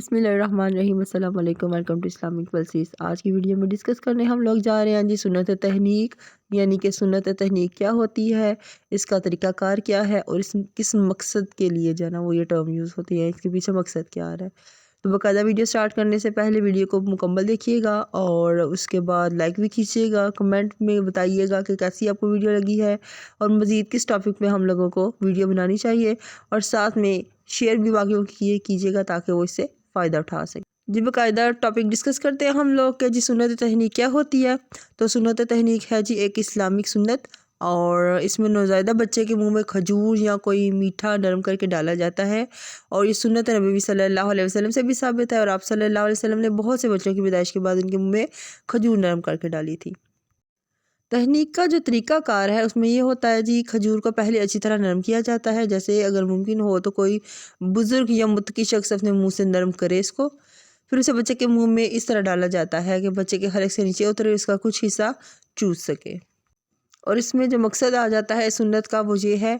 बिस्मिल्लाहिर्रहमानिर्रहीम। अस्सलाम वालेकुम, वेलकम टू इस्लामिक पल्सेस। आज की वीडियो में डिस्कस करने हम लोग जा रहे हैं जी सुन्नत तहनीक, यानी कि सुन्नत तहनीक क्या होती है, इसका तरीक़ाकार क्या है और इस किस मकसद के लिए जो है ना वो ये टर्म यूज़ होती है, इसके पीछे मकसद क्या आ रहा है। तो बाकायदा वीडियो स्टार्ट करने से पहले वीडियो को मुकम्मल देखिएगा और उसके बाद लाइक भी कीजिएगा, कमेंट में बताइएगा कि कैसी आपको वीडियो लगी है और मज़ीद किस टॉपिक में हम लोगों को वीडियो बनानी चाहिए, और साथ में शेयर भी बाकियों को कीजिएगा ताकि वो इससे फ़ायदा उठा सकें। जी बाकायदा टॉपिक डिस्कस करते हैं हम लोग कि जी सुन्नत तहनीक क्या होती है। तो सुन्नत तहनीक है जी एक इस्लामिक सुन्नत, और इसमें नौज़ायदा बच्चे के मुंह में खजूर या कोई मीठा नरम करके डाला जाता है, और ये सुन्नत नबी सल्लल्लाहु अलैहि वसल्लम से भी साबित है, और आप सल्लल्लाहु अलैहि वसल्लम ने बहुत से बच्चों की पैदाइश के बाद उनके मुंह में खजूर नरम करके डाली थी। तहनीक का जो तरीक़ाकार है उसमें ये होता है जी, खजूर को पहले अच्छी तरह नरम किया जाता है, जैसे अगर मुमकिन हो तो कोई बुज़ुर्ग या मुत्तकी शख्स अपने मुंह से नरम करे इसको, फिर उसे बच्चे के मुंह में इस तरह डाला जाता है कि बच्चे के हलक से नीचे उतरे, इसका कुछ हिस्सा चूस सके। और इसमें जो मकसद आ जाता है सुन्नत का वो ये है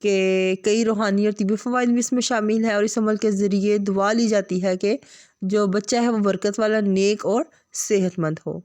कि कई रूहानी और तिब्बी फ़वाइद भी इसमें शामिल है, और इस अमल के ज़रिए दुआ ली जाती है कि जो बच्चा है वो बरकत वाला, नेक और सेहतमंद हो।